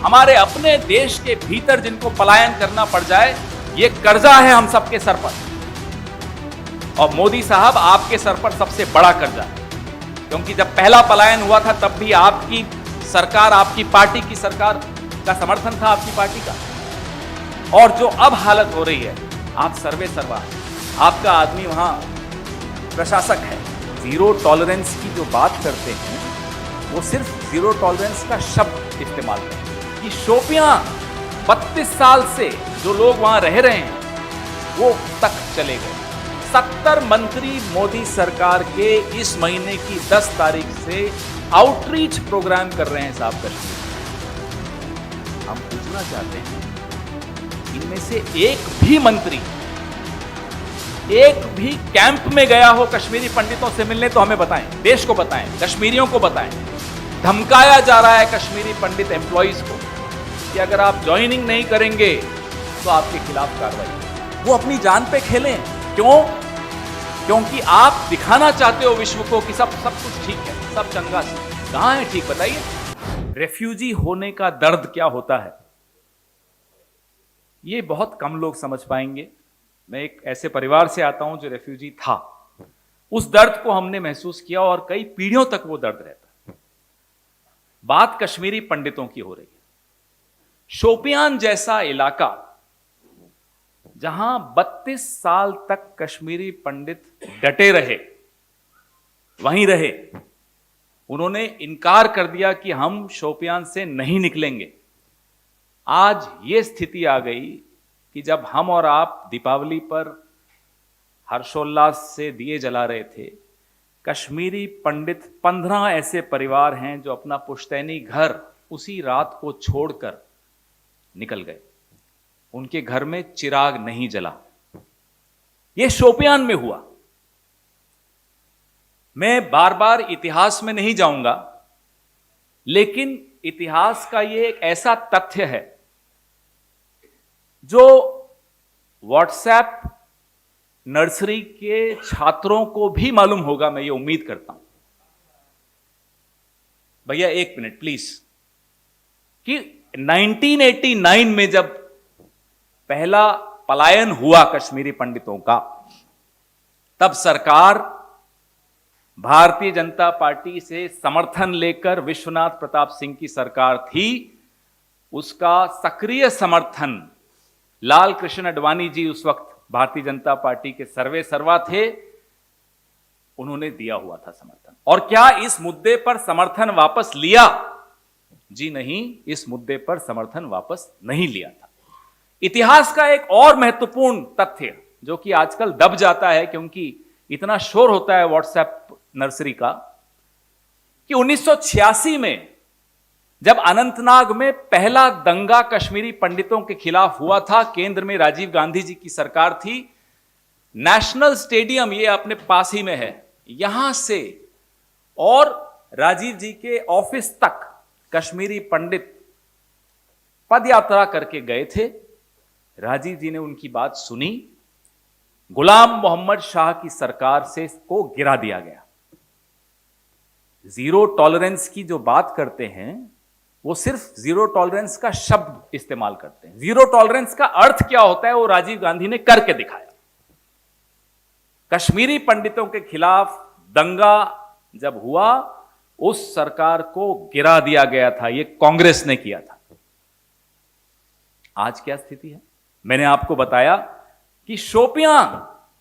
हमारे अपने देश के भीतर जिनको पलायन करना पड़ जाए, ये कर्जा है हम सबके सर पर। और मोदी साहब आपके सर पर सबसे बड़ा कर्जा है, क्योंकि जब पहला पलायन हुआ था तब भी आपकी सरकार, आपकी पार्टी की सरकार का समर्थन था, आपकी पार्टी का। और जो अब हालत हो रही है, आप सर्वे सर्वा, आपका आदमी वहां प्रशासक है। जीरो टॉलरेंस की जो बात करते हैं वो सिर्फ जीरो टॉलरेंस का शब्द इस्तेमाल करते हैं। कि शोपियां 32 साल से जो लोग वहां रह रहे हैं वो तक चले गए। 70 मंत्री मोदी सरकार के इस महीने की 10 तारीख से आउटरीच प्रोग्राम कर रहे हैं साहब कश्मीर। हम पूछना चाहते हैं, इनमें से एक भी मंत्री एक भी कैंप में गया हो कश्मीरी पंडितों से मिलने तो हमें बताएं, देश को बताएं, कश्मीरियों को बताएं। धमकाया जा रहा है कश्मीरी पंडित एम्प्लॉइज को कि अगर आप ज्वाइनिंग नहीं करेंगे तो आपके खिलाफ कार्रवाई। वो अपनी जान पे खेलें। क्यों? क्योंकि आप दिखाना चाहते हो विश्व को कि सब कुछ ठीक है, सब चंगा से। कहां है ठीक, बताइए। रेफ्यूजी होने का दर्द क्या होता है, ये बहुत कम लोग समझ पाएंगे। मैं एक ऐसे परिवार से आता हूं जो रेफ्यूजी था। उस दर्द को हमने महसूस किया और कई पीढ़ियों तक वो दर्द रहता है। बात कश्मीरी पंडितों की हो रही है। शोपियान जैसा इलाका जहां 32 साल तक कश्मीरी पंडित डटे रहे, वहीं रहे। उन्होंने इनकार कर दिया कि हम शोपियान से नहीं निकलेंगे। आज यह स्थिति आ गई कि जब हम और आप दीपावली पर हर्षोल्लास से दिए जला रहे थे, कश्मीरी पंडित 15 ऐसे परिवार हैं जो अपना पुश्तैनी घर उसी रात को छोड़कर निकल गए। उनके घर में चिराग नहीं जला। यह शोपियान में हुआ। मैं बार बार इतिहास में नहीं जाऊंगा, लेकिन इतिहास का यह एक ऐसा तथ्य है जो व्हाट्सएप नर्सरी के छात्रों को भी मालूम होगा, मैं ये उम्मीद करता हूं। भैया एक मिनट प्लीज। कि 1989 में जब पहला पलायन हुआ कश्मीरी पंडितों का, तब सरकार भारतीय जनता पार्टी से समर्थन लेकर, विश्वनाथ प्रताप सिंह की सरकार थी, उसका सक्रिय समर्थन लाल कृष्ण आडवाणी जी उस वक्त भारतीय जनता पार्टी के सर्वे सर्वा थे, उन्होंने दिया हुआ था समर्थन। और क्या इस मुद्दे पर समर्थन वापस लिया? जी नहीं, इस मुद्दे पर समर्थन वापस नहीं लिया था। इतिहास का एक और महत्वपूर्ण तथ्य जो कि आजकल दब जाता है क्योंकि इतना शोर होता है व्हाट्सएप नर्सरी का, कि 1986 में जब अनंतनाग में पहला दंगा कश्मीरी पंडितों के खिलाफ हुआ था, केंद्र में राजीव गांधी जी की सरकार थी। नेशनल स्टेडियम, ये अपने पास ही में है, यहां से और राजीव जी के ऑफिस तक कश्मीरी पंडित पदयात्रा करके गए थे। राजीव जी ने उनकी बात सुनी। गुलाम मोहम्मद शाह की सरकार से को गिरा दिया गया। जीरो टॉलरेंस की जो बात करते हैं वो सिर्फ जीरो टॉलरेंस का शब्द इस्तेमाल करते हैं। जीरो टॉलरेंस का अर्थ क्या होता है वो राजीव गांधी ने करके दिखाया। कश्मीरी पंडितों के खिलाफ दंगा जब हुआ, उस सरकार को गिरा दिया गया था। यह कांग्रेस ने किया था। आज क्या स्थिति है? मैंने आपको बताया कि शोपियां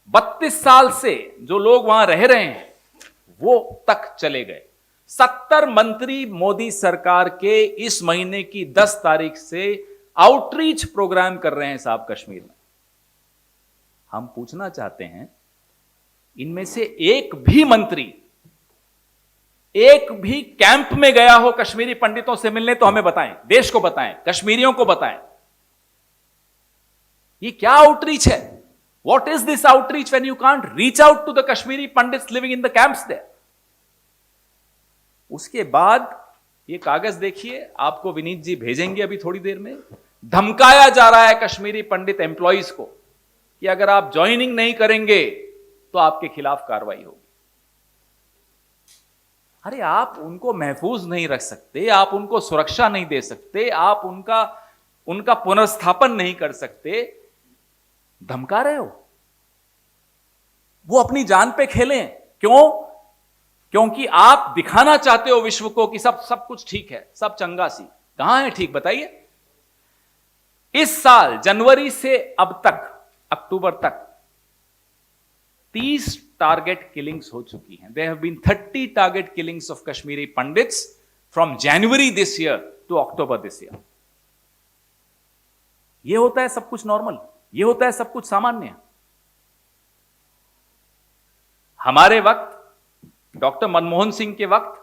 32 साल से जो लोग वहां रह रहे हैं वो तक चले गए। 70 मंत्री मोदी सरकार के इस महीने की 10 तारीख से आउटरीच प्रोग्राम कर रहे हैं साहब कश्मीर में। हम पूछना चाहते हैं, इनमें से एक भी मंत्री एक भी कैंप में गया हो कश्मीरी पंडितों से मिलने तो हमें बताएं, देश को बताएं, कश्मीरियों को बताएं। ये क्या आउटरीच है? What is this outreach when you can't reach out to the Kashmiri Pandits living in the camps there? उसके बाद ये कागज देखिए, आपको विनीत जी भेजेंगे अभी थोड़ी देर में। धमकाया जा रहा है कश्मीरी पंडित एम्प्लॉइज को कि अगर आप ज्वाइनिंग नहीं करेंगे तो आपके खिलाफ कार्रवाई होगी। अरे आप उनको महफूज नहीं रख सकते, आप उनको सुरक्षा नहीं दे सकते, आप उनका पुनर्स्थापन नहीं कर सकते, धमका रहे हो। वो अपनी जान पे खेलें। क्यों? क्योंकि आप दिखाना चाहते हो विश्व को कि सब कुछ ठीक है, सब चंगा सी। कहां है ठीक, बताइए। इस साल जनवरी से अब तक अक्टूबर तक 30 टारगेट किलिंग्स हो चुकी हैं। There have been 30 target killings of Kashmiri Pandits from January this year to October this year. यह होता है सब कुछ नॉर्मल, यह होता है सब कुछ सामान्य। हमारे वक्त, डॉक्टर मनमोहन सिंह के वक्त,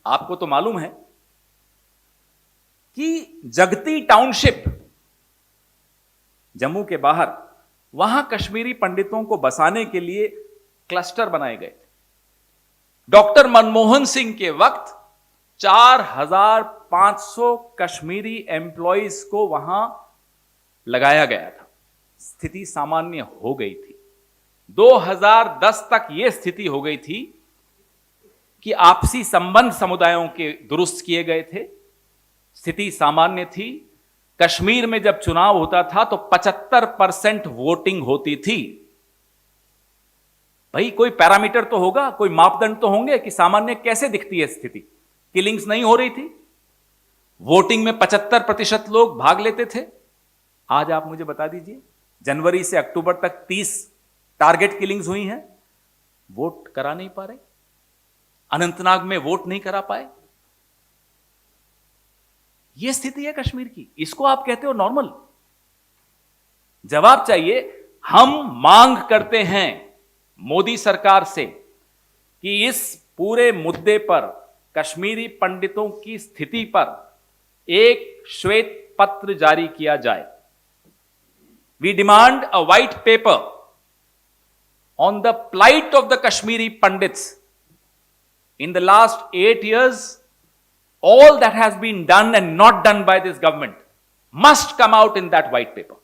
आपको तो मालूम है कि जगती टाउनशिप जम्मू के बाहर, वहां कश्मीरी पंडितों को बसाने के लिए क्लस्टर बनाए गए थे। डॉक्टर मनमोहन सिंह के वक्त 4500 कश्मीरी एम्प्लॉइज को वहां लगाया गया था। स्थिति सामान्य हो गई थी। 2010 तक यह स्थिति हो गई थी कि आपसी संबंध समुदायों के दुरुस्त किए गए थे, स्थिति सामान्य थी। कश्मीर में जब चुनाव होता था तो 75% वोटिंग होती थी। भाई कोई पैरामीटर तो होगा, कोई मापदंड तो होंगे कि सामान्य कैसे दिखती है स्थिति। किलिंग्स नहीं हो रही थी, वोटिंग में 75% लोग भाग लेते थे। आज आप मुझे बता दीजिए, जनवरी से अक्टूबर तक 30 टारगेट किलिंग्स हुई हैं, वोट करा नहीं पा रहे। अनंतनाग में वोट नहीं करा पाए। यह स्थिति है कश्मीर की, इसको आप कहते हो नॉर्मल? जवाब चाहिए। हम मांग करते हैं मोदी सरकार से कि इस पूरे मुद्दे पर, कश्मीरी पंडितों की स्थिति पर एक श्वेत पत्र जारी किया जाए। We demand a white paper on the plight of the Kashmiri Pandits. In the last 8 years, all that has been done and not done by this government must come out in that white paper.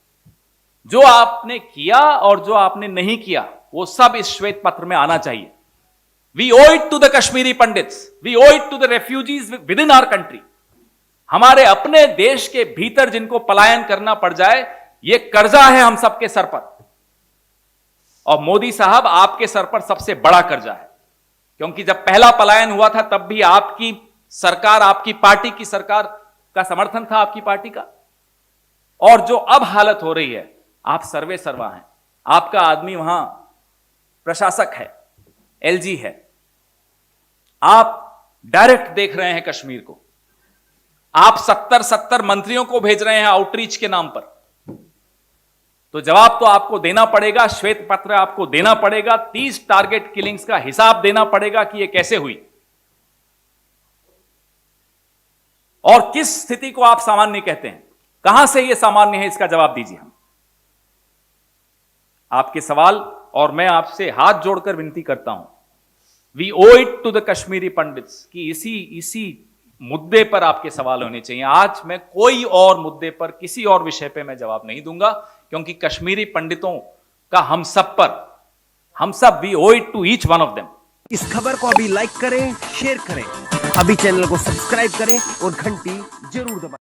जो आपने किया और जो आपने नहीं किया, वो सब इस श्वेत पत्र में आना चाहिए। We owe it to the Kashmiri Pandits. We owe it to the refugees within our country. हमारे अपने देश के भीतर जिनको पलायन करना पड़ जाए, ये कर्जा है हम सबके सर पर। और मोदी साहब, आपके सर पर सबसे बड़ा कर्जा है, क्योंकि जब पहला पलायन हुआ था तब भी आपकी सरकार, आपकी पार्टी की सरकार का समर्थन था, आपकी पार्टी का। और जो अब हालत हो रही है, आप सर्वे सर्वा हैं, आपका आदमी वहां प्रशासक है, एलजी है, आप डायरेक्ट देख रहे हैं कश्मीर को। आप 70 मंत्रियों को भेज रहे हैं आउटरीच के नाम पर। तो जवाब तो आपको देना पड़ेगा, श्वेत पत्र आपको देना पड़ेगा, 30 टारगेट किलिंग्स का हिसाब देना पड़ेगा कि यह कैसे हुई और किस स्थिति को आप सामान्य कहते हैं। कहां से यह सामान्य है, इसका जवाब दीजिए। हम आपके सवाल, और मैं आपसे हाथ जोड़कर विनती करता हूं, we owe it to the Kashmiri Pandits कि इसी मुद्दे पर आपके सवाल होने चाहिए। आज मैं कोई और मुद्दे पर, किसी और विषय पर मैं जवाब नहीं दूंगा, क्योंकि कश्मीरी पंडितों का हम सब we owe it to each one of them. इस खबर को अभी लाइक करें, शेयर करें, अभी चैनल को सब्सक्राइब करें और घंटी जरूर दबाएं।